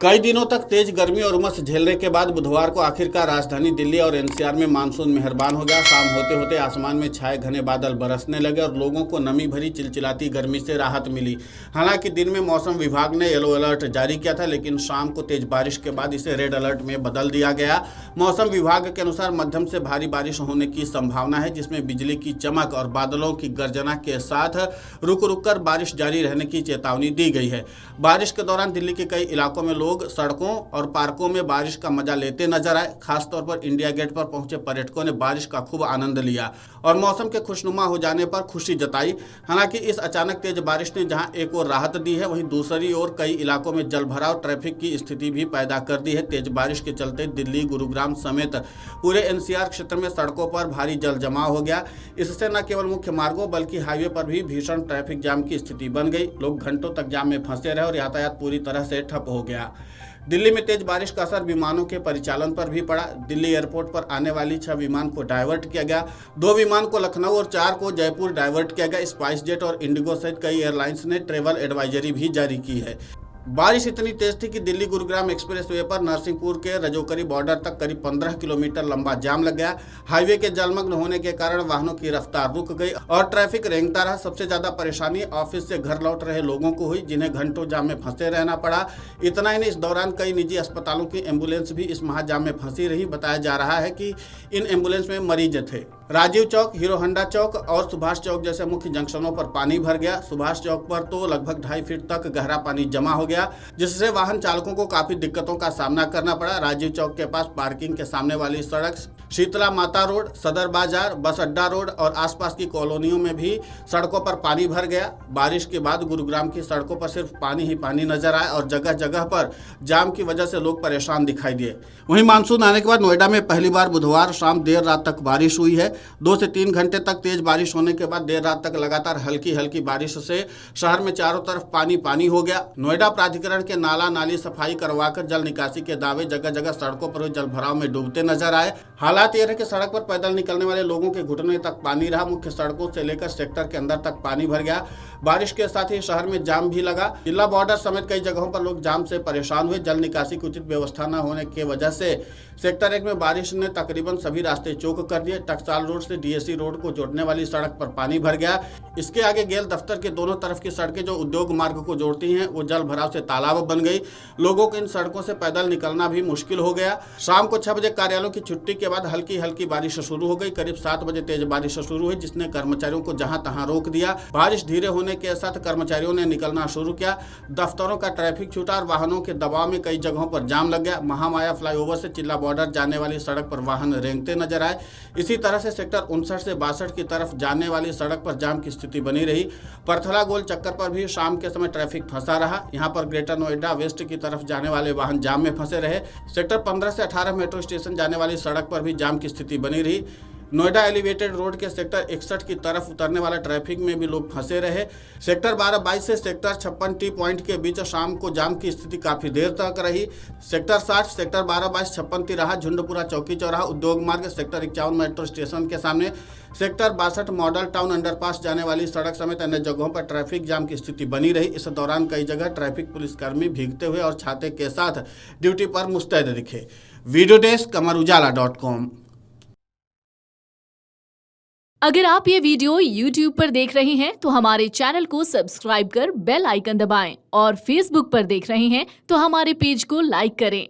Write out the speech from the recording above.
कई दिनों तक तेज गर्मी और उमस झेलने के बाद बुधवार को आखिरकार राजधानी दिल्ली और एनसीआर में मानसून मेहरबान हो गया। शाम होते होते आसमान में छाए घने बादल बरसने लगे और लोगों को नमी भरी चिलचिलाती गर्मी से राहत मिली। हालांकि दिन में मौसम विभाग ने येलो अलर्ट जारी किया था, लेकिन शाम को तेज बारिश के बाद इसे रेड अलर्ट में बदल दिया गया। मौसम विभाग के अनुसार मध्यम से भारी बारिश होने की संभावना है, जिसमें बिजली की चमक और बादलों की गर्जना के साथ रुक रुक कर बारिश जारी रहने की चेतावनी दी गई है। बारिश के दौरान दिल्ली के कई इलाकों में लोग सड़कों और पार्कों में बारिश का मजा लेते नजर आए। खासतौर पर इंडिया गेट पर पहुंचे पर्यटकों ने बारिश का खूब आनंद लिया और मौसम के खुशनुमा हो जाने पर खुशी जताई। हालांकि इस अचानक तेज बारिश ने जहां एक ओर राहत दी है, वहीं दूसरी ओर कई इलाकों में जलभराव ट्रैफिक की स्थिति भी पैदा कर दी है। तेज बारिश के चलते दिल्ली, गुरुग्राम समेत पूरे एनसीआर क्षेत्र में सड़कों पर भारी जल जमाव हो गया। इससे न केवल मुख्य मार्गों बल्कि हाईवे पर भी भीषण ट्रैफिक जाम की स्थिति बन गई। लोग घंटों तक जाम में फंसे रहे और यातायात पूरी तरह से ठप हो गया। दिल्ली में तेज बारिश का असर विमानों के परिचालन पर भी पड़ा। दिल्ली एयरपोर्ट पर आने वाली 6 विमान को डाइवर्ट किया गया। 2 विमान को लखनऊ और 4 को जयपुर डाइवर्ट किया गया। स्पाइस जेट और इंडिगो सहित कई एयरलाइंस ने ट्रेवल एडवाइजरी भी जारी की है। बारिश इतनी तेज थी कि दिल्ली गुरुग्राम एक्सप्रेसवे पर नरसिंहपुर के रजौकरी बॉर्डर तक करीब 15 किलोमीटर लंबा जाम लग गया। हाईवे के जलमग्न होने के कारण वाहनों की रफ्तार रुक गई और ट्रैफिक रेंगता रहा। सबसे ज्यादा परेशानी ऑफिस से घर लौट रहे लोगों को हुई, जिन्हें घंटों जाम में फंसे रहना पड़ा। इतना ही नहीं, इस दौरान कई निजी अस्पतालों की एम्बुलेंस भी इस महाजाम में फंसी रही। बताया जा रहा है कि इन एम्बुलेंस में मरीज थे। राजीव चौक, हीरो होंडा चौक और सुभाष चौक जैसे मुख्य जंक्शनों पर पानी भर गया। सुभाष चौक पर तो लगभग 2.5 फीट तक गहरा पानी जमा हो गया, जिससे वाहन चालकों को काफी दिक्कतों का सामना करना पड़ा। राजीव चौक के पास पार्किंग के सामने वाली सड़क, शीतला माता रोड, सदर बाजार, बस अड्डा रोड और आसपास की कॉलोनियों में भी सड़कों पर पानी भर गया। बारिश के बाद गुरुग्राम की सड़कों पर सिर्फ पानी ही पानी नजर आया और जगह जगह पर जाम की वजह से लोग परेशान दिखाई दिए। वहीं मानसून आने के बाद नोएडा में पहली बार बुधवार शाम देर रात तक बारिश हुई है। 2 से 3 घंटे तक तेज बारिश होने के बाद देर रात तक लगातार हल्की हल्की बारिश से शहर में चारों तरफ पानी पानी हो गया। नोएडा प्राधिकरण के नाला नाली सफाई करवाकर जल निकासी के दावे जगह जगह सड़कों पर जल भराव में डूबते नजर आए। हालात यह है कि सड़क पर पैदल निकलने वाले लोगों के घुटने तक पानी रहा। मुख्य सड़कों से लेकर सेक्टर के अंदर तक पानी भर गया। बारिश के साथ ही शहर में जाम भी लगा। जिला बॉर्डर समेत कई जगहों पर लोग जाम से परेशान हुए। जल निकासी की उचित व्यवस्था न होने की वजह से सेक्टर 1 में बारिश ने तकरीबन सभी रास्ते चौक कर दिए। टकसाल रोड से डीएसी रोड को जोड़ने वाली सड़क पर पानी भर गया। इसके आगे गेल दफ्तर के दोनों तरफ की सड़कें जो उद्योग मार्ग को जोड़ती हैं, वो जल भराव से तालाब बन गई। लोगों को इन सड़कों से पैदल निकलना भी मुश्किल हो गया। शाम को 6 बजे कार्यालयों की छुट्टी के बाद हल्की हल्की बारिश शुरू हो गई। करीब 7 बजे तेज बारिश शुरू हुई, जिसने कर्मचारियों को जहां तहां रोक दिया। बारिश धीरे होने के साथ कर्मचारियों ने निकलना शुरू किया। दफ्तरों का ट्रैफिक छूटा और वाहनों के दबाव में कई जगहों पर जाम लग गया। महामाया फ्लाईओवर से चिल्ला बॉर्डर जाने वाली सड़क पर वाहन रेंगते नजर आए। इसी तरह से सेक्टर 59 से 62 की तरफ जाने वाली सड़क पर जाम की स्थिति बनी रही। परथला गोल चक्कर पर भी शाम के समय ट्रैफिक फंसा रहा। यहाँ पर ग्रेटर नोएडा वेस्ट की तरफ जाने वाले वाहन जाम में फंसे रहे। सेक्टर 15 से 18 मेट्रो स्टेशन जाने वाली सड़क पर भी जाम की स्थिति बनी रही। नोएडा एलिवेटेड रोड के सेक्टर 61 की तरफ उतरने वाले ट्रैफिक में भी लोग फंसे रहे। सेक्टर 12-22 से सेक्टर 56 टी पॉइंट के बीच शाम को जाम की स्थिति काफी देर तक रही। सेक्टर 60, सेक्टर 12-22, 56 तिराहा, झुंडपुरा चौकी चौराहा, उद्योग मार्ग, सेक्टर 51 मेट्रो स्टेशन के सामने, सेक्टर 62 मॉडल टाउन अंडरपास जाने वाली सड़क समेत अन्य जगहों पर ट्रैफिक जाम की स्थिति बनी रही। इस दौरान कई जगह ट्रैफिक पुलिसकर्मी भीगते हुए और छाते के साथ ड्यूटी पर मुस्तैद दिखे। Video desk amarujala.com। अगर आप ये वीडियो YouTube पर देख रहे हैं तो हमारे चैनल को सब्सक्राइब कर बेल आइकन दबाएं और Facebook पर देख रहे हैं तो हमारे पेज को लाइक करें।